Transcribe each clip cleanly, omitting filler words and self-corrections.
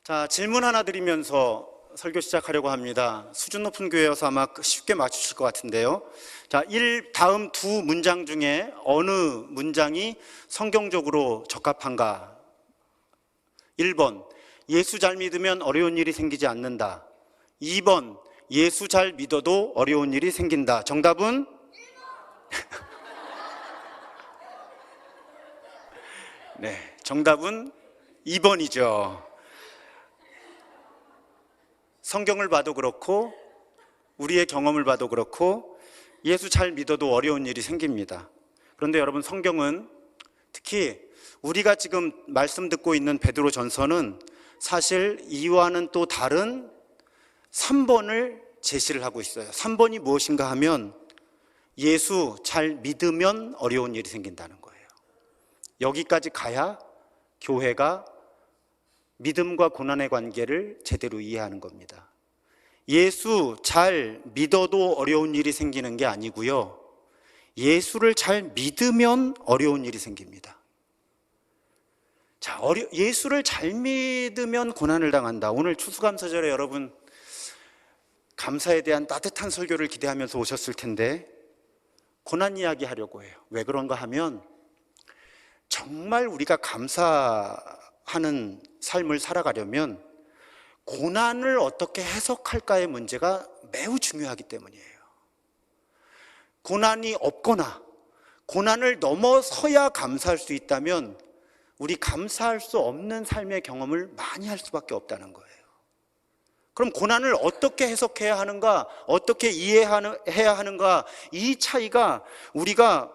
자, 질문 하나 드리면서 설교 시작하려고 합니다. 수준 높은 교회여서 아마 쉽게 맞추실 것 같은데요. 자, 다음 두 문장 중에 어느 문장이 성경적으로 적합한가? 1번, 예수 잘 믿으면 어려운 일이 생기지 않는다. 2번, 예수 잘 믿어도 어려운 일이 생긴다. 정답은? 네, 정답은 2번이죠. 성경을 봐도 그렇고 우리의 경험을 봐도 그렇고 예수 잘 믿어도 어려운 일이 생깁니다. 그런데 여러분, 성경은 특히 우리가 지금 말씀 듣고 있는 베드로전서는 사실 이와는 또 다른 3번을 제시를 하고 있어요. 3번이 무엇인가 하면 예수 잘 믿으면 어려운 일이 생긴다는 거예요. 여기까지 가야 교회가 믿음과 고난의 관계를 제대로 이해하는 겁니다. 예수 잘 믿어도 어려운 일이 생기는 게 아니고요, 예수를 잘 믿으면 어려운 일이 생깁니다. 자, 예수를 잘 믿으면 고난을 당한다. 오늘 추수감사절에 여러분 감사에 대한 따뜻한 설교를 기대하면서 오셨을 텐데 고난 이야기 하려고 해요. 왜 그런가 하면 정말 우리가 감사하는 삶을 살아가려면 고난을 어떻게 해석할까의 문제가 매우 중요하기 때문이에요. 고난이 없거나 고난을 넘어서야 감사할 수 있다면 우리 감사할 수 없는 삶의 경험을 많이 할 수밖에 없다는 거예요. 그럼 고난을 어떻게 해석해야 하는가, 어떻게 이해해야 하는가, 이 차이가 우리가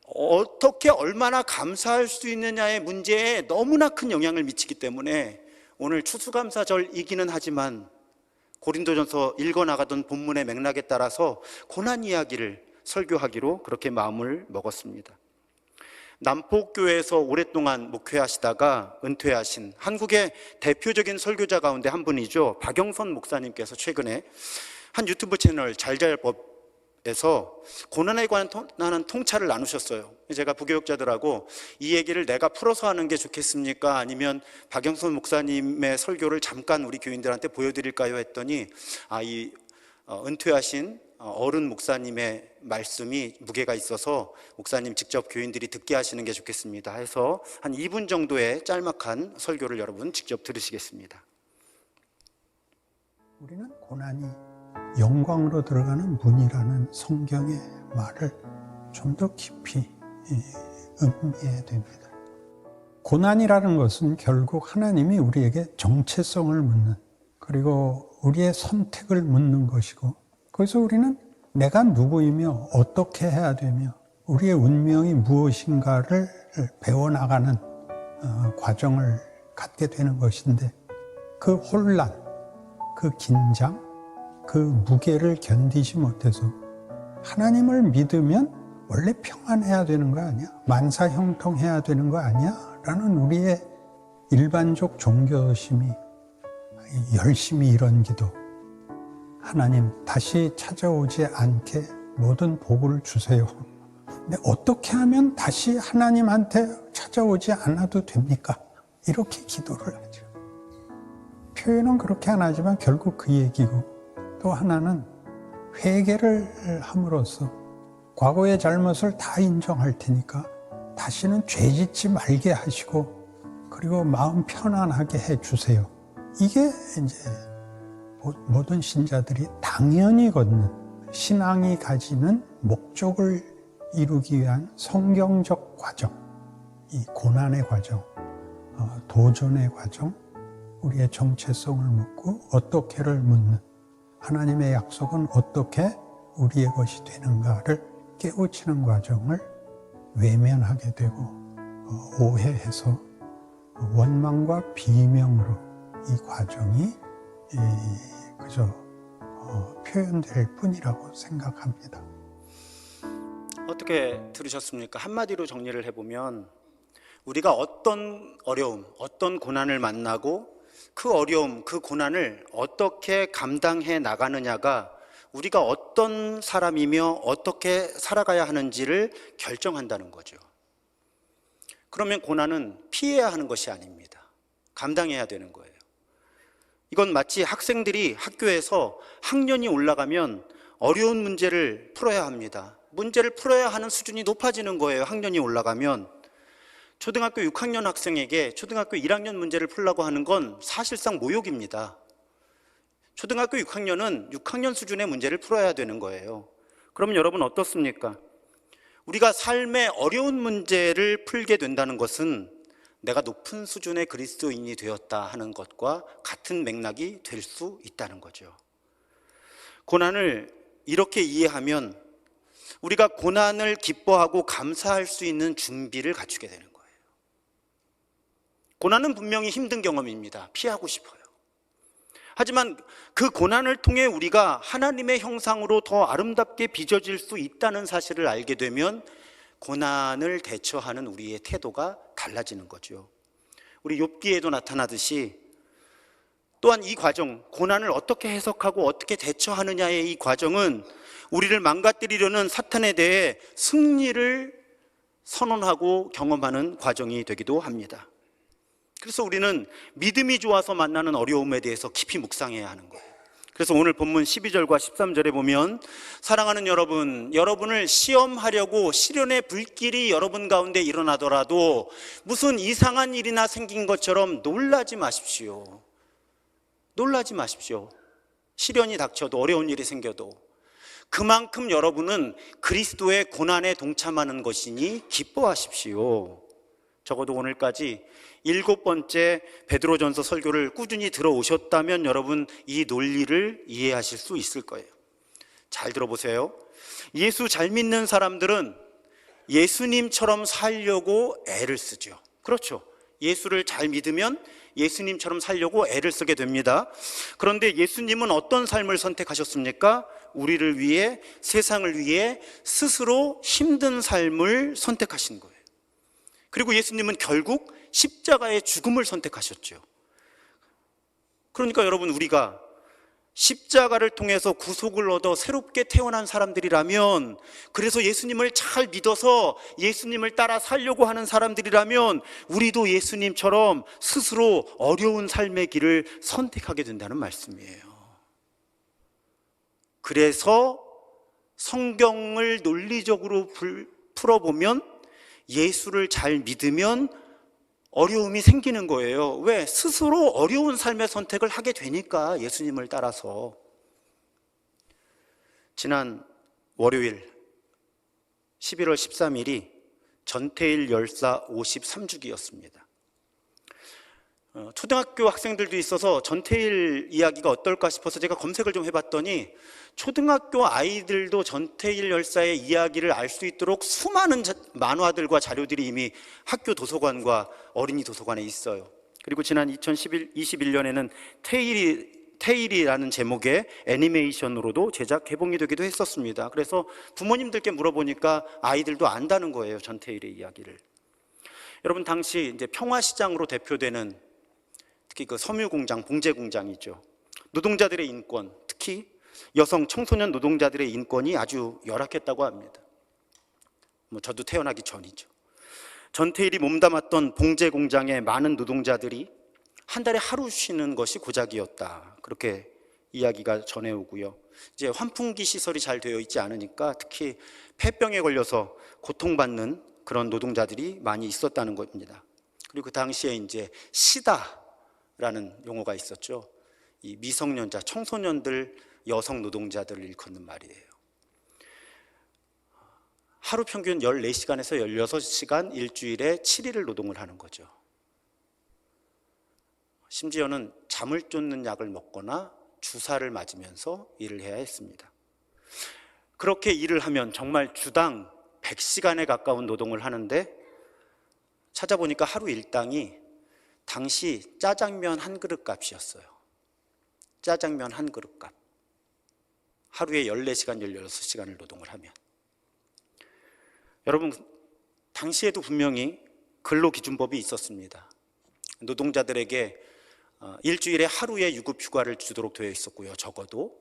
어떻게 얼마나 감사할 수 있느냐의 문제에 너무나 큰 영향을 미치기 때문에 오늘 추수감사절이기는 하지만 고린도전서 읽어나가던 본문의 맥락에 따라서 고난 이야기를 설교하기로 그렇게 마음을 먹었습니다. 남포교회에서 오랫동안 목회하시다가 은퇴하신 한국의 대표적인 설교자 가운데 한 분이죠. 박영선 목사님께서 최근에 한 유튜브 채널 잘잘법에서 고난에 관한 통찰을 나누셨어요. 제가 부교육자들하고 이 얘기를 내가 풀어서 하는 게 좋겠습니까? 아니면 박영선 목사님의 설교를 잠깐 우리 교인들한테 보여드릴까요? 했더니 이 은퇴하신 어른 목사님의 말씀이 무게가 있어서 목사님 직접 교인들이 듣게 하시는 게 좋겠습니다 해서 한 2분 정도의 짤막한 설교를 여러분 직접 들으시겠습니다. 우리는 고난이 영광으로 들어가는 문이라는 성경의 말을 좀 더 깊이 음미해야 됩니다. 고난이라는 것은 결국 하나님이 우리에게 정체성을 묻는, 그리고 우리의 선택을 묻는 것이고, 그래서 우리는 내가 누구이며 어떻게 해야 되며 우리의 운명이 무엇인가를 배워나가는 과정을 갖게 되는 것인데, 그 혼란, 그 긴장, 그 무게를 견디지 못해서 하나님을 믿으면 원래 평안해야 되는 거 아니야? 만사형통해야 되는 거 아니야? 라는 우리의 일반적 종교심이 열심히 이런 기도, 하나님 다시 찾아오지 않게 모든 복을 주세요. 근데 어떻게 하면 다시 하나님한테 찾아오지 않아도 됩니까? 이렇게 기도를 하죠. 표현은 그렇게 안 하지만 결국 그 얘기고, 또 하나는 회개를 함으로써 과거의 잘못을 다 인정할 테니까 다시는 죄 짓지 말게 하시고, 그리고 마음 편안하게 해주세요. 이게 이제 모든 신자들이 당연히 걷는, 신앙이 가지는 목적을 이루기 위한 성경적 과정, 이 고난의 과정, 도전의 과정, 우리의 정체성을 묻고 어떻게를 묻는, 하나님의 약속은 어떻게 우리의 것이 되는가를 깨우치는 과정을 외면하게 되고 오해해서 원망과 비명으로 이 과정이 그저 표현될 뿐이라고 생각합니다. 어떻게 들으셨습니까? 한마디로 정리를 해보면 우리가 어떤 어려움, 어떤 고난을 만나고 그 어려움, 그 고난을 어떻게 감당해 나가느냐가 우리가 어떤 사람이며 어떻게 살아가야 하는지를 결정한다는 거죠. 그러면 고난은 피해야 하는 것이 아닙니다. 감당해야 되는 거예요. 이건 마치 학생들이 학교에서 학년이 올라가면 어려운 문제를 풀어야 합니다. 문제를 풀어야 하는 수준이 높아지는 거예요. 학년이 올라가면. 초등학교 6학년 학생에게 초등학교 1학년 문제를 풀라고 하는 건 사실상 모욕입니다. 초등학교 6학년은 6학년 수준의 문제를 풀어야 되는 거예요. 그러면 여러분 어떻습니까? 우리가 삶의 어려운 문제를 풀게 된다는 것은 내가 높은 수준의 그리스도인이 되었다 하는 것과 같은 맥락이 될 수 있다는 거죠. 고난을 이렇게 이해하면 우리가 고난을 기뻐하고 감사할 수 있는 준비를 갖추게 되는 거예요. 고난은 분명히 힘든 경험입니다. 피하고 싶어요. 하지만 그 고난을 통해 우리가 하나님의 형상으로 더 아름답게 빚어질 수 있다는 사실을 알게 되면 고난을 대처하는 우리의 태도가 달라지는 거죠. 우리 욥기에도 나타나듯이 또한 이 과정, 고난을 어떻게 해석하고 어떻게 대처하느냐의 이 과정은 우리를 망가뜨리려는 사탄에 대해 승리를 선언하고 경험하는 과정이 되기도 합니다. 그래서 우리는 믿음이 좋아서 만나는 어려움에 대해서 깊이 묵상해야 하는 거예요. 그래서 오늘 본문 12절과 13절에 보면 사랑하는 여러분, 여러분을 시험하려고 시련의 불길이 여러분 가운데 일어나더라도 무슨 이상한 일이나 생긴 것처럼 놀라지 마십시오. 놀라지 마십시오. 시련이 닥쳐도 어려운 일이 생겨도 그만큼 여러분은 그리스도의 고난에 동참하는 것이니 기뻐하십시오. 적어도 오늘까지 7번째 베드로전서 설교를 꾸준히 들어오셨다면 여러분 이 논리를 이해하실 수 있을 거예요. 잘 들어보세요. 예수 잘 믿는 사람들은 예수님처럼 살려고 애를 쓰죠. 그렇죠. 예수를 잘 믿으면 예수님처럼 살려고 애를 쓰게 됩니다. 그런데 예수님은 어떤 삶을 선택하셨습니까? 우리를 위해, 세상을 위해 스스로 힘든 삶을 선택하신 거예요. 그리고 예수님은 결국 십자가의 죽음을 선택하셨죠. 그러니까 여러분, 우리가 십자가를 통해서 구속을 얻어 새롭게 태어난 사람들이라면, 그래서 예수님을 잘 믿어서 예수님을 따라 살려고 하는 사람들이라면 우리도 예수님처럼 스스로 어려운 삶의 길을 선택하게 된다는 말씀이에요. 그래서 성경을 논리적으로 풀어보면 예수를 잘 믿으면 어려움이 생기는 거예요. 왜? 스스로 어려운 삶의 선택을 하게 되니까, 예수님을 따라서. 지난 월요일 11월 13일이 전태일 열사 53주기였습니다. 초등학교 학생들도 있어서 전태일 이야기가 어떨까 싶어서 제가 검색을 좀 해봤더니 초등학교 아이들도 전태일 열사의 이야기를 알 수 있도록 수많은 만화들과 자료들이 이미 학교 도서관과 어린이 도서관에 있어요. 그리고 지난 2021년에는 테일이라는 제목의 애니메이션으로도 제작 개봉이 되기도 했었습니다. 그래서 부모님들께 물어보니까 아이들도 안다는 거예요, 전태일의 이야기를. 여러분, 당시 이제 평화시장으로 대표되는 특히 그 섬유공장, 봉제공장이죠. 노동자들의 인권, 특히 여성 청소년 노동자들의 인권이 아주 열악했다고 합니다. 저도 태어나기 전이죠. 전태일이 몸담았던 봉제공장의 많은 노동자들이 한 달에 하루 쉬는 것이 고작이었다, 그렇게 이야기가 전해오고요. 이제 환풍기 시설이 잘 되어 있지 않으니까 특히 폐병에 걸려서 고통받는 그런 노동자들이 많이 있었다는 겁니다. 그리고 그 당시에 이제 시다라는 용어가 있었죠. 이 미성년자, 청소년들, 여성 노동자들을 일컫는 말이에요. 하루 평균 14시간에서 16시간, 일주일에 7일을 노동을 하는 거죠. 심지어는 잠을 쫓는 약을 먹거나 주사를 맞으면서 일을 해야 했습니다. 그렇게 일을 하면 정말 주당 100시간에 가까운 노동을 하는데, 찾아보니까 하루 일당이 당시 짜장면 한 그릇 값이었어요. 짜장면 한 그릇 값. 하루에 14시간, 16시간을 노동을 하면. 여러분, 당시에도 분명히 근로기준법이 있었습니다. 노동자들에게 일주일에 하루의 유급휴가를 주도록 되어 있었고요, 적어도.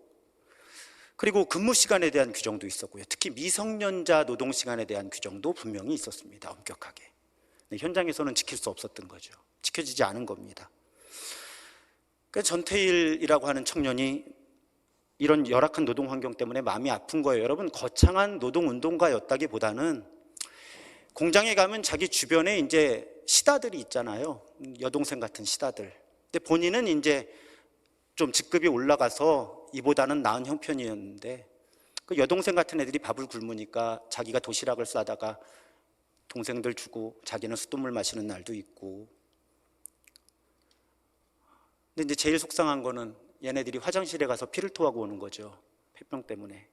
그리고 근무시간에 대한 규정도 있었고요. 특히 미성년자 노동시간에 대한 규정도 분명히 있었습니다, 엄격하게. 현장에서는 지킬 수 없었던 거죠. 지켜지지 않은 겁니다. 전태일이라고 하는 청년이 이런 열악한 노동 환경 때문에 마음이 아픈 거예요. 여러분, 거창한 노동 운동가였다기보다는 공장에 가면 자기 주변에 이제 시다들이 있잖아요. 여동생 같은 시다들. 근데 본인은 이제 좀 직급이 올라가서 이보다는 나은 형편이었는데, 그 여동생 같은 애들이 밥을 굶으니까 자기가 도시락을 싸다가 동생들 주고 자기는 수돗물 마시는 날도 있고. 근데 이제 제일 속상한 거는 얘네들이 화장실에 가서 피를 토하고 오는 거죠. 폐병 때문에.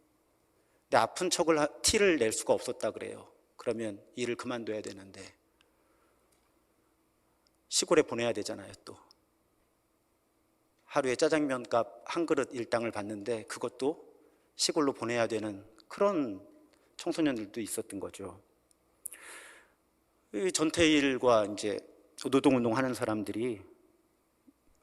근데 아픈 척을 티를 낼 수가 없었다 그래요. 그러면 일을 그만둬야 되는데 시골에 보내야 되잖아요. 또 하루에 짜장면 값 한 그릇 일당을 받는데 그것도 시골로 보내야 되는 그런 청소년들도 있었던 거죠. 이 전태일과 이제 노동운동 하는 사람들이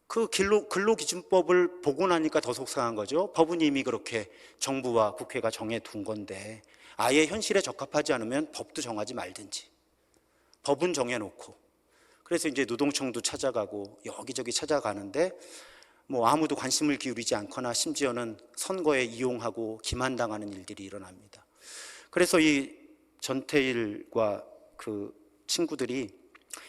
그 근로기준법을 보고 나니까 더 속상한 거죠. 법은 이미 그렇게 정부와 국회가 정해둔 건데 아예 현실에 적합하지 않으면 법도 정하지 말든지, 법은 정해놓고. 그래서 이제 노동청도 찾아가고 여기저기 찾아가는데 뭐 아무도 관심을 기울이지 않거나 심지어는 선거에 이용하고 기만당하는 일들이 일어납니다. 그래서 이 전태일과 그 친구들이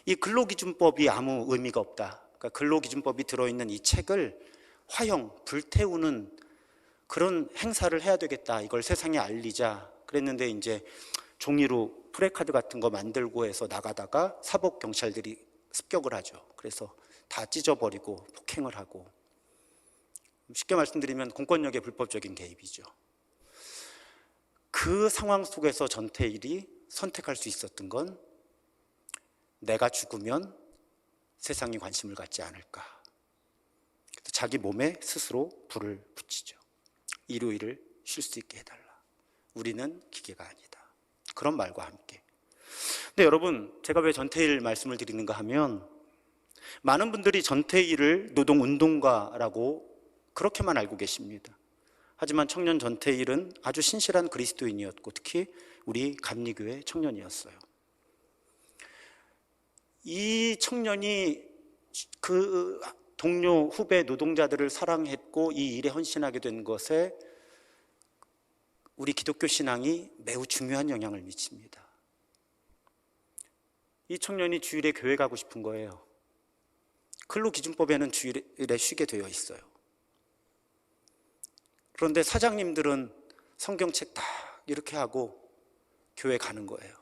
이 근로기준법이 아무 의미가 없다. 그러니까 근로기준법이 들어있는 이 책을 화형, 불태우는 그런 행사를 해야 되겠다. 이걸 세상에 알리자. 그랬는데 이제 종이로 프레카드 같은 거 만들고 해서 나가다가 사법경찰들이 습격을 하죠. 그래서 다 찢어버리고 폭행을 하고. 쉽게 말씀드리면 공권력의 불법적인 개입이죠. 그 상황 속에서 전태일이 선택할 수 있었던 건 내가 죽으면 세상이 관심을 갖지 않을까. 자기 몸에 스스로 불을 붙이죠. 일요일을 쉴 수 있게 해달라. 우리는 기계가 아니다. 그런 말과 함께. 근데 여러분, 제가 왜 전태일 말씀을 드리는가 하면 많은 분들이 전태일을 노동운동가라고 그렇게만 알고 계십니다. 하지만 청년 전태일은 아주 신실한 그리스도인이었고 특히 우리 감리교회 청년이었어요. 이 청년이 그 동료 후배 노동자들을 사랑했고 이 일에 헌신하게 된 것에 우리 기독교 신앙이 매우 중요한 영향을 미칩니다. 이 청년이 주일에 교회 가고 싶은 거예요. 근로기준법에는 주일에 쉬게 되어 있어요. 그런데 사장님들은 성경책 다 이렇게 하고 교회 가는 거예요.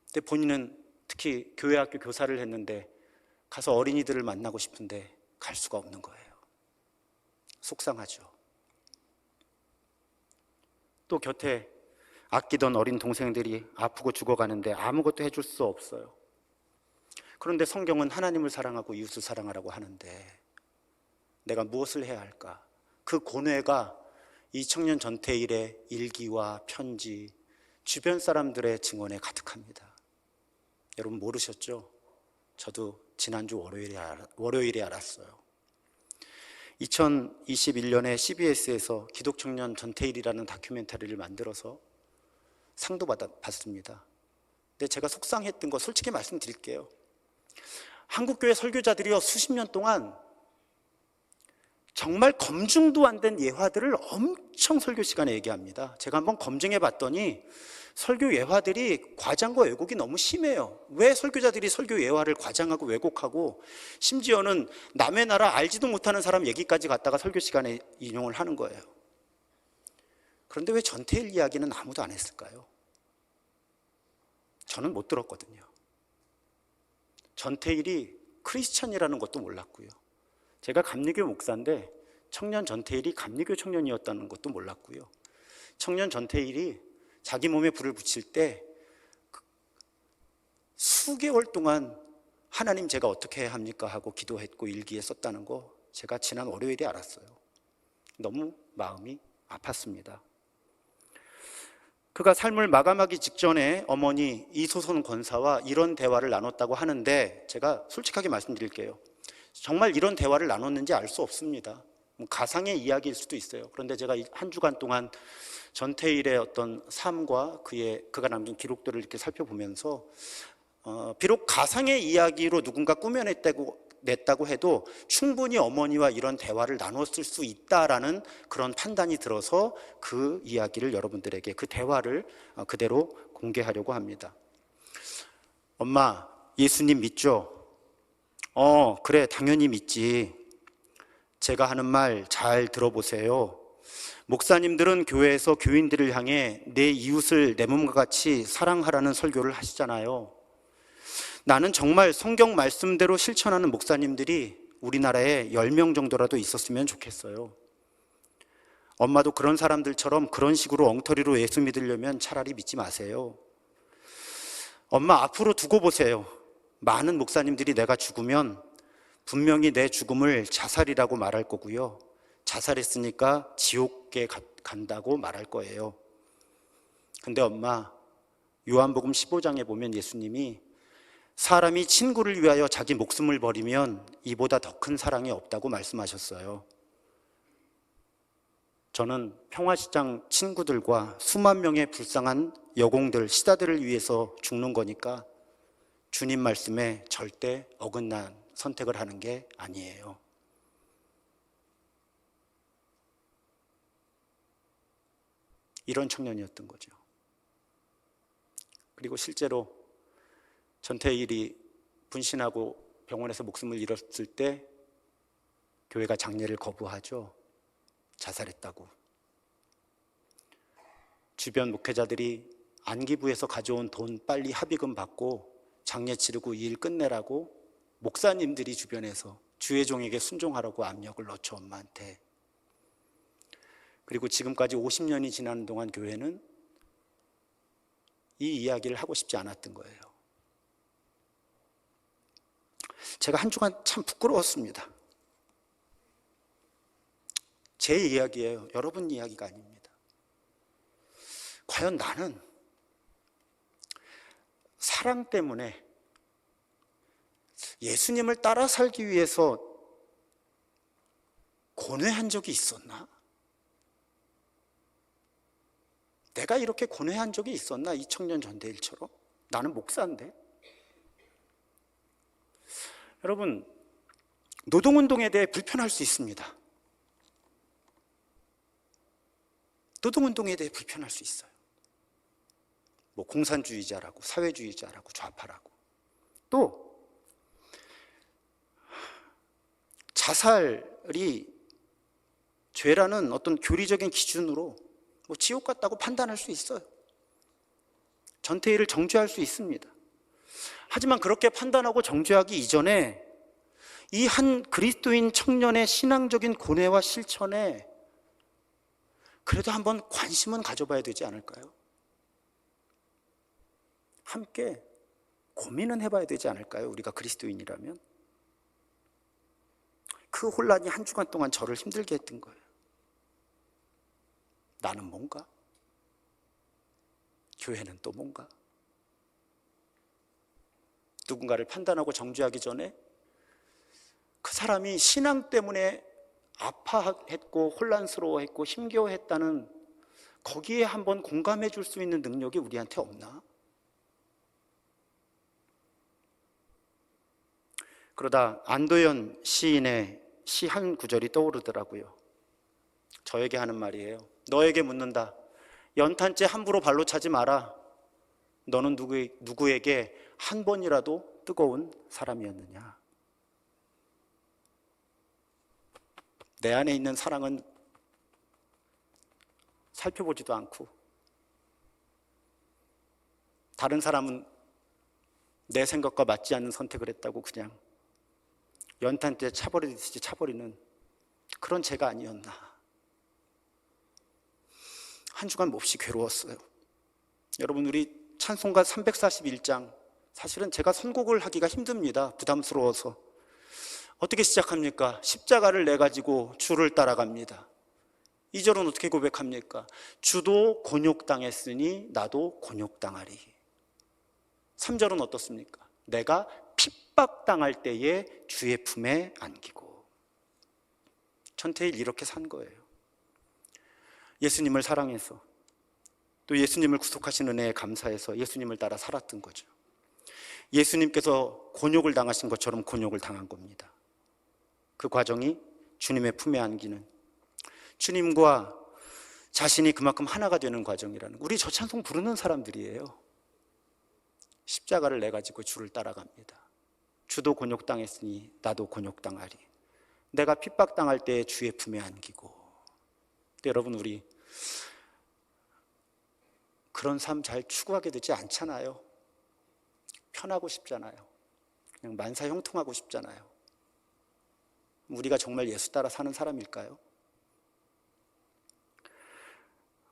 근데 본인은 특히 교회학교 교사를 했는데 가서 어린이들을 만나고 싶은데 갈 수가 없는 거예요. 속상하죠. 또 곁에 아끼던 어린 동생들이 아프고 죽어가는데 아무것도 해줄 수 없어요. 그런데 성경은 하나님을 사랑하고 이웃을 사랑하라고 하는데 내가 무엇을 해야 할까? 그 고뇌가 이 청년 전태일의 일기와 편지, 주변 사람들의 증언에 가득합니다. 여러분 모르셨죠? 저도 지난주 월요일에 알았어요. 2021년에 CBS에서 기독청년 전태일이라는 다큐멘터리를 만들어서 상도 받았습니다. 근데 제가 속상했던 거 솔직히 말씀드릴게요. 한국교회 설교자들이요 수십 년 동안 정말 검증도 안 된 예화들을 엄청 설교 시간에 얘기합니다. 제가 한번 검증해 봤더니 설교 예화들이 과장과 왜곡이 너무 심해요. 왜 설교자들이 설교 예화를 과장하고 왜곡하고 심지어는 남의 나라 알지도 못하는 사람 얘기까지 갖다가 설교 시간에 인용을 하는 거예요. 그런데 왜 전태일 이야기는 아무도 안 했을까요? 저는 못 들었거든요. 전태일이 크리스찬이라는 것도 몰랐고요. 제가 감리교 목사인데 청년 전태일이 감리교 청년이었다는 것도 몰랐고요. 청년 전태일이 자기 몸에 불을 붙일 때 수개월 동안 하나님 제가 어떻게 해야 합니까 하고 기도했고 일기에 썼다는 거 제가 지난 월요일에 알았어요. 너무 마음이 아팠습니다. 그가 삶을 마감하기 직전에 어머니 이소선 권사와 이런 대화를 나눴다고 하는데 제가 솔직하게 말씀드릴게요. 정말 이런 대화를 나눴는지 알 수 없습니다. 가상의 이야기일 수도 있어요. 그런데 제가 한 주간 동안 전태일의 어떤 삶과 그가 남긴 기록들을 이렇게 살펴보면서 비록 가상의 이야기로 누군가 꾸며냈다고 냈다고 해도 충분히 어머니와 이런 대화를 나눴을 수 있다라는 그런 판단이 들어서 그 이야기를 여러분들에게, 그 대화를 그대로 공개하려고 합니다. 엄마, 예수님 믿죠? 그래, 당연히 믿지. 제가 하는 말 잘 들어보세요. 목사님들은 교회에서 교인들을 향해 내 이웃을 내 몸과 같이 사랑하라는 설교를 하시잖아요. 나는 정말 성경 말씀대로 실천하는 목사님들이 우리나라에 10명 정도라도 있었으면 좋겠어요. 엄마도 그런 사람들처럼 그런 식으로 엉터리로 예수 믿으려면 차라리 믿지 마세요. 엄마, 앞으로 두고 보세요. 많은 목사님들이 내가 죽으면 분명히 내 죽음을 자살이라고 말할 거고요. 자살했으니까 지옥에 간다고 말할 거예요. 근데 엄마, 요한복음 15장에 보면 예수님이 사람이 친구를 위하여 자기 목숨을 버리면 이보다 더 큰 사랑이 없다고 말씀하셨어요. 저는 평화시장 친구들과 수만 명의 불쌍한 여공들, 시다들을 위해서 죽는 거니까 주님 말씀에 절대 어긋난 선택을 하는 게 아니에요. 이런 청년이었던 거죠. 그리고 실제로 전태일이 분신하고 병원에서 목숨을 잃었을 때 교회가 장례를 거부하죠. 자살했다고. 주변 목회자들이 안기부에서 가져온 돈 빨리 합의금 받고 장례 치르고 이 일 끝내라고 목사님들이 주변에서 주의 종에게 순종하라고 압력을 넣죠, 엄마한테. 그리고 지금까지 50년이 지나는 동안 교회는 이 이야기를 하고 싶지 않았던 거예요. 제가 한 주간 참 부끄러웠습니다. 제 이야기예요. 여러분 이야기가 아닙니다. 과연 나는 사랑 때문에 예수님을 따라 살기 위해서 고뇌한 적이 있었나? 내가 이렇게 고뇌한 적이 있었나? 이 청년 전대일처럼? 나는 목사인데. 여러분, 노동운동에 대해 불편할 수 있습니다. 노동운동에 대해 불편할 수 있어요. 뭐 공산주의자라고, 사회주의자라고, 좌파라고. 또 자살이 죄라는 어떤 교리적인 기준으로 뭐 지옥 같다고 판단할 수 있어요. 전태일을 정죄할 수 있습니다. 하지만 그렇게 판단하고 정죄하기 이전에 이 한 그리스도인 청년의 신앙적인 고뇌와 실천에 그래도 한번 관심은 가져봐야 되지 않을까요? 함께 고민은 해봐야 되지 않을까요? 우리가 그리스도인이라면. 그 혼란이 한 주간 동안 저를 힘들게 했던 거예요. 나는 뭔가? 교회는 또 뭔가? 누군가를 판단하고 정죄하기 전에 그 사람이 신앙 때문에 아파했고 혼란스러워했고 힘겨워했다는 거기에 한번 공감해 줄 수 있는 능력이 우리한테 없나? 그러다 안도현 시인의 시 한 구절이 떠오르더라고요. 저에게 하는 말이에요. 너에게 묻는다. 연탄재 함부로 발로 차지 마라. 너는 누구에게 한 번이라도 뜨거운 사람이었느냐? 내 안에 있는 사랑은 살펴보지도 않고 다른 사람은 내 생각과 맞지 않는 선택을 했다고 그냥 연탄재 차버리듯이 차버리는 그런 제가 아니었나. 한 주간 몹시 괴로웠어요. 여러분, 우리 찬송가 341장 사실은 제가 선곡을 하기가 힘듭니다. 부담스러워서. 어떻게 시작합니까? 십자가를 내가지고 주를 따라갑니다. 2절은 어떻게 고백합니까? 주도 곤욕당했으니 나도 곤욕당하리. 3절은 어떻습니까? 내가 핍박당할 때에 주의 품에 안기고. 전태일 이렇게 산 거예요. 예수님을 사랑해서 또 예수님을 구속하신 은혜에 감사해서 예수님을 따라 살았던 거죠. 예수님께서 곤욕을 당하신 것처럼 곤욕을 당한 겁니다. 그 과정이 주님의 품에 안기는, 주님과 자신이 그만큼 하나가 되는 과정이라는, 우리 저 찬송 부르는 사람들이에요. 십자가를 내가지고 주를 따라갑니다. 주도 곤욕당했으니 나도 곤욕당하리. 내가 핍박당할 때 주의 품에 안기고. 근데 여러분, 우리 그런 삶 잘 추구하게 되지 않잖아요. 편하고 싶잖아요. 그냥 만사 형통하고 싶잖아요. 우리가 정말 예수 따라 사는 사람일까요?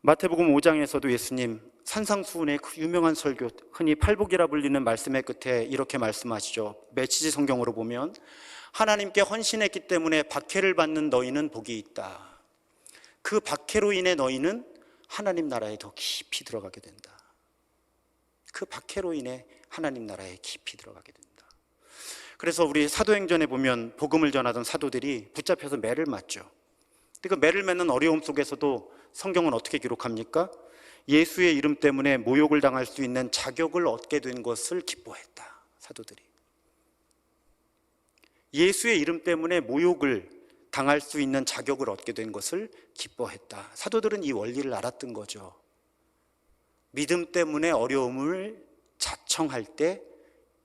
마태복음 5장에서도 예수님 산상수훈의 그 유명한 설교, 흔히 팔복이라 불리는 말씀의 끝에 이렇게 말씀하시죠. 메시지 성경으로 보면, 하나님께 헌신했기 때문에 박해를 받는 너희는 복이 있다. 그 박해로 인해 너희는 하나님 나라에 더 깊이 들어가게 된다. 그 박해로 인해 하나님 나라에 깊이 들어가게 된다. 그래서 우리 사도행전에 보면 복음을 전하던 사도들이 붙잡혀서 매를 맞죠. 근데 그 매를 맞는 어려움 속에서도 성경은 어떻게 기록합니까? 예수의 이름 때문에 모욕을 당할 수 있는 자격을 얻게 된 것을 기뻐했다. 사도들이 예수의 이름 때문에 모욕을 당할 수 있는 자격을 얻게 된 것을 기뻐했다. 사도들은 이 원리를 알았던 거죠. 믿음 때문에 어려움을 자청할 때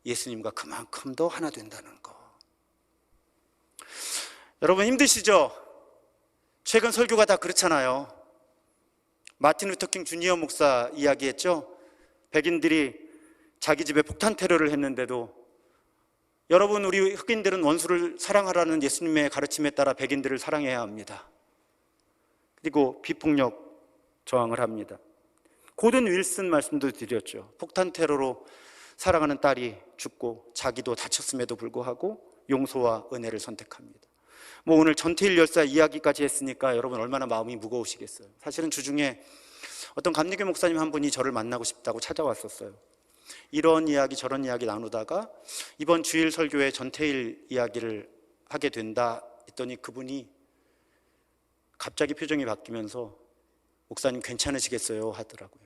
예수님과 그만큼 더 하나 된다는 거. 여러분 힘드시죠? 최근 설교가 다 그렇잖아요. 마틴 루터킹 주니어 목사 이야기했죠. 백인들이 자기 집에 폭탄 테러를 했는데도, 여러분, 우리 흑인들은 원수를 사랑하라는 예수님의 가르침에 따라 백인들을 사랑해야 합니다. 그리고 비폭력 저항을 합니다. 고든 윌슨 말씀도 드렸죠. 폭탄 테러로 사랑하는 딸이 죽고 자기도 다쳤음에도 불구하고 용서와 은혜를 선택합니다. 오늘 전태일 열사 이야기까지 했으니까 여러분 얼마나 마음이 무거우시겠어요. 사실은 주중에 어떤 감리교 목사님 한 분이 저를 만나고 싶다고 찾아왔었어요. 이런 이야기 저런 이야기 나누다가 이번 주일 설교에 전태일 이야기를 하게 된다 했더니 그분이 갑자기 표정이 바뀌면서 목사님 괜찮으시겠어요? 하더라고요.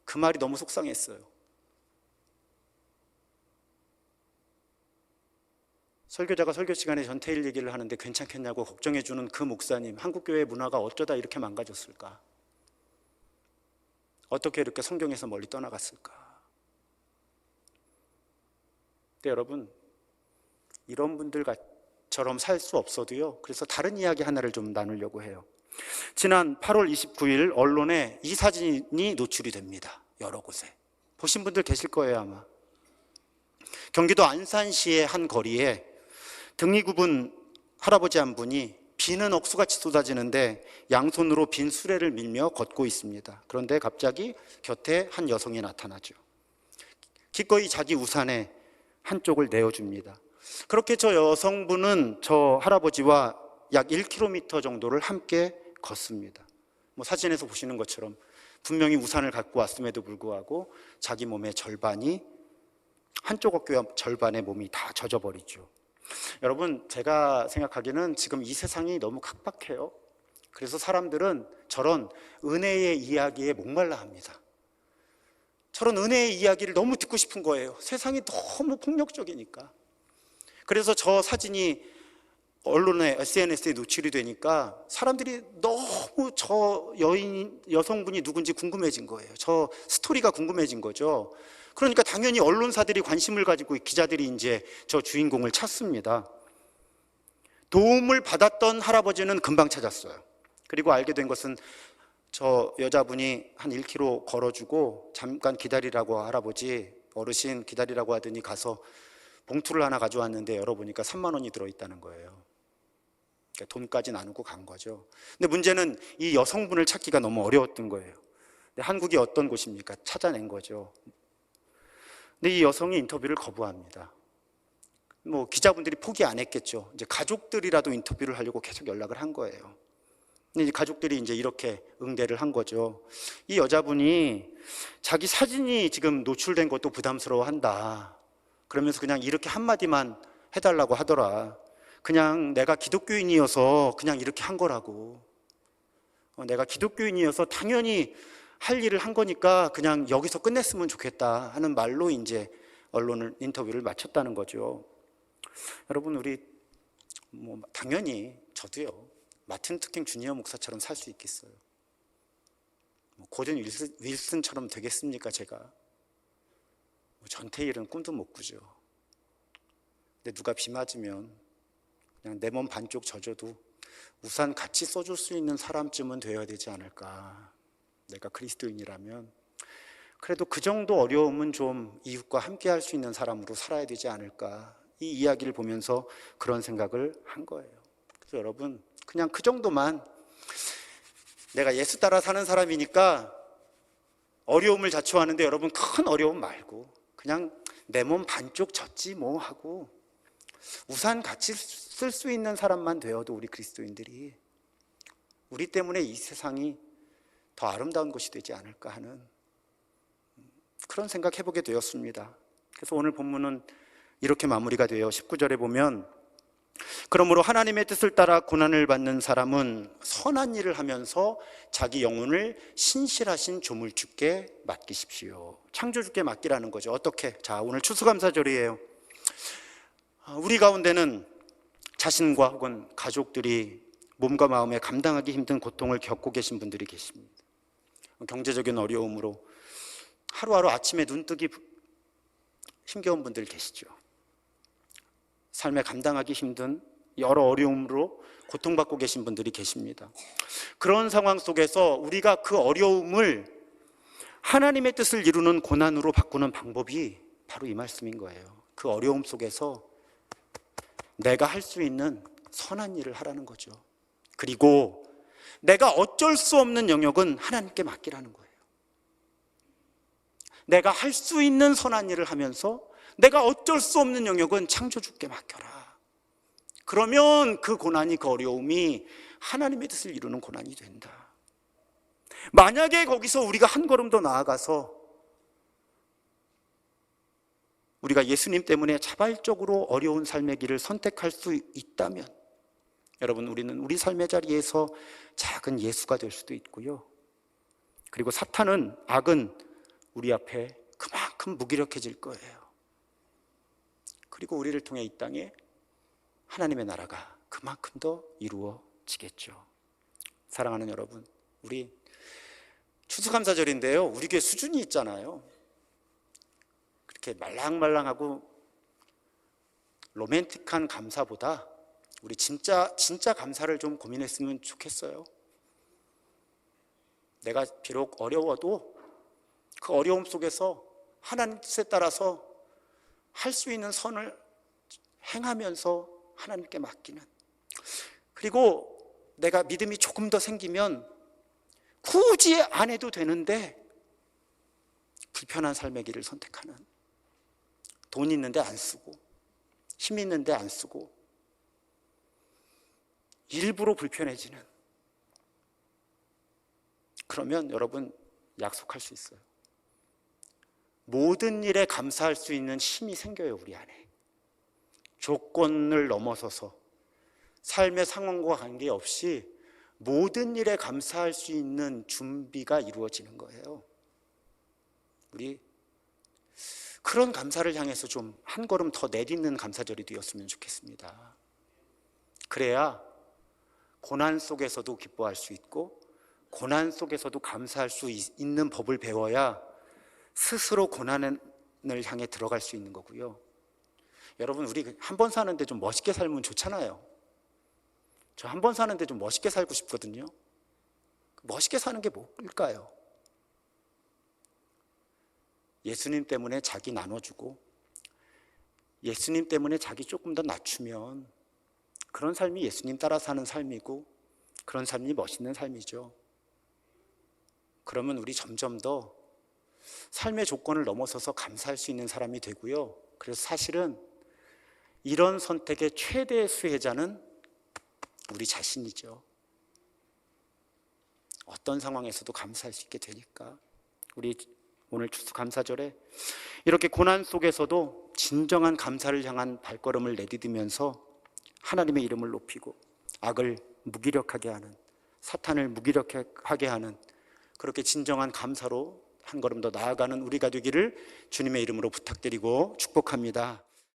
그 말이 너무 속상했어요. 설교자가 설교 시간에 전태일 얘기를 하는데 괜찮겠냐고 걱정해주는 그 목사님, 한국교회 문화가 어쩌다 이렇게 망가졌을까? 어떻게 이렇게 성경에서 멀리 떠나갔을까? 근데 여러분, 이런 분들처럼 살 수 없어도요, 그래서 다른 이야기 하나를 좀 나누려고 해요. 지난 8월 29일 언론에 이 사진이 노출이 됩니다. 여러 곳에 보신 분들 계실 거예요 아마. 경기도 안산시의 한 거리에 등이 굽은 할아버지 한 분이 비는 억수같이 쏟아지는데 양손으로 빈 수레를 밀며 걷고 있습니다. 그런데 갑자기 곁에 한 여성이 나타나죠. 기꺼이 자기 우산에 한쪽을 내어줍니다. 그렇게 저 여성분은 저 할아버지와 약 1km 정도를 함께 걷습니다. 사진에서 보시는 것처럼 분명히 우산을 갖고 왔음에도 불구하고 자기 몸의 절반이, 한쪽 어깨와 절반의 몸이 다 젖어버리죠. 여러분, 제가 생각하기에는 지금 이 세상이 너무 각박해요. 그래서 사람들은 저런 은혜의 이야기에 목말라 합니다. 저런 은혜의 이야기를 너무 듣고 싶은 거예요. 세상이 너무 폭력적이니까. 그래서 저 사진이 언론에, SNS에 노출이 되니까 사람들이 너무 저 여성분이 누군지 궁금해진 거예요. 저 스토리가 궁금해진 거죠. 그러니까 당연히 언론사들이 관심을 가지고 기자들이 이제 저 주인공을 찾습니다. 도움을 받았던 할아버지는 금방 찾았어요. 그리고 알게 된 것은 저 여자분이 한 1km 걸어주고 잠깐 기다리라고, 할아버지 어르신 기다리라고 하더니 가서 봉투를 하나 가져왔는데 열어보니까 3만 원이 들어있다는 거예요. 그러니까 돈까지 나누고 간 거죠. 근데 문제는 이 여성분을 찾기가 너무 어려웠던 거예요. 근데 한국이 어떤 곳입니까? 찾아낸 거죠. 근데 이 여성이 인터뷰를 거부합니다. 기자분들이 포기 안 했겠죠. 이제 가족들이라도 인터뷰를 하려고 계속 연락을 한 거예요. 근데 이제 가족들이 이제 이렇게 응대를 한 거죠. 이 여자분이 자기 사진이 지금 노출된 것도 부담스러워한다. 그러면서 그냥 이렇게 한마디만 해달라고 하더라. 그냥 내가 기독교인이어서 그냥 이렇게 한 거라고. 내가 기독교인이어서 당연히 할 일을 한 거니까 그냥 여기서 끝냈으면 좋겠다 하는 말로 이제 언론을 인터뷰를 마쳤다는 거죠. 여러분, 우리 뭐 당연히 저도요. 마틴 루터 킹 주니어 목사처럼 살 수 있겠어요? 뭐 고든 윌슨처럼 되겠습니까 제가? 뭐 전태일은 꿈도 못 꾸죠. 근데 누가 비 맞으면 그냥 내 몸 반쪽 젖어도 우산 같이 써줄 수 있는 사람쯤은 되어야 되지 않을까. 내가 그리스도인이라면 그래도 그 정도 어려움은 좀 이웃과 함께 할 수 있는 사람으로 살아야 되지 않을까. 이 이야기를 보면서 그런 생각을 한 거예요. 그래서 여러분 그냥 그 정도만, 내가 예수 따라 사는 사람이니까 어려움을 자초하는데 여러분 큰 어려움 말고 그냥 내 몸 반쪽 젖지 뭐 하고 우산 같이 쓸 수 있는 사람만 되어도 우리 그리스도인들이 우리 때문에 이 세상이 더 아름다운 곳이 되지 않을까 하는 그런 생각해보게 되었습니다. 그래서 오늘 본문은 이렇게 마무리가 돼요. 19절에 보면 그러므로 하나님의 뜻을 따라 고난을 받는 사람은 선한 일을 하면서 자기 영혼을 신실하신 조물주께 맡기십시오. 창조주께 맡기라는 거죠. 어떻게? 자, 오늘 추수감사절이에요. 우리 가운데는 자신과 혹은 가족들이 몸과 마음에 감당하기 힘든 고통을 겪고 계신 분들이 계십니다. 경제적인 어려움으로 하루하루 아침에 눈뜨기 힘겨운 분들 계시죠. 삶에 감당하기 힘든 여러 어려움으로 고통받고 계신 분들이 계십니다. 그런 상황 속에서 우리가 그 어려움을 하나님의 뜻을 이루는 고난으로 바꾸는 방법이 바로 이 말씀인 거예요. 그 어려움 속에서 내가 할 수 있는 선한 일을 하라는 거죠. 그리고 내가 어쩔 수 없는 영역은 하나님께 맡기라는 거예요. 내가 할 수 있는 선한 일을 하면서 내가 어쩔 수 없는 영역은 창조주께 맡겨라. 그러면 그 고난이, 그 어려움이 하나님의 뜻을 이루는 고난이 된다. 만약에 거기서 우리가 한 걸음 더 나아가서 우리가 예수님 때문에 자발적으로 어려운 삶의 길을 선택할 수 있다면 여러분, 우리는 우리 삶의 자리에서 작은 예수가 될 수도 있고요. 그리고 사탄은, 악은 우리 앞에 그만큼 무기력해질 거예요. 그리고 우리를 통해 이 땅에 하나님의 나라가 그만큼 더 이루어지겠죠. 사랑하는 여러분, 우리 추수감사절인데요, 우리 교회 수준이 있잖아요. 그렇게 말랑말랑하고 로맨틱한 감사보다 우리 진짜 감사를 좀 고민했으면 좋겠어요. 내가 비록 어려워도 그 어려움 속에서 하나님 뜻에 따라서 할 수 있는 선을 행하면서 하나님께 맡기는, 그리고 내가 믿음이 조금 더 생기면 굳이 안 해도 되는데 불편한 삶의 길을 선택하는, 돈 있는데 안 쓰고 힘 있는데 안 쓰고 일부러 불편해지는, 그러면 여러분 약속할 수 있어요. 모든 일에 감사할 수 있는 힘이 생겨요. 우리 안에 조건을 넘어서서 삶의 상황과 관계없이 모든 일에 감사할 수 있는 준비가 이루어지는 거예요. 우리 그런 감사를 향해서 좀 한 걸음 더 내딛는 감사절이 되었으면 좋겠습니다. 그래야 고난 속에서도 기뻐할 수 있고 고난 속에서도 감사할 수 있는 법을 배워야 스스로 고난을 향해 들어갈 수 있는 거고요. 여러분, 우리 한 번 사는데 좀 멋있게 살면 좋잖아요. 저 한 번 사는데 좀 멋있게 살고 싶거든요. 멋있게 사는 게 뭘까요? 예수님 때문에 자기 나눠주고 예수님 때문에 자기 조금 더 낮추면 그런 삶이 예수님 따라 사는 삶이고 그런 삶이 멋있는 삶이죠. 그러면 우리 점점 더 삶의 조건을 넘어서서 감사할 수 있는 사람이 되고요. 그래서 사실은 이런 선택의 최대 수혜자는 우리 자신이죠. 어떤 상황에서도 감사할 수 있게 되니까 우리 오늘 추수감사절에 이렇게 고난 속에서도 진정한 감사를 향한 발걸음을 내디디면서 하나님의 이름을 높이고 악을 무기력하게 하는, 사탄을 무기력하게 하는, 그렇게 진정한 감사로 한 걸음 더 나아가는 우리가 되기를 주님의 이름으로 부탁드리고 축복합니다.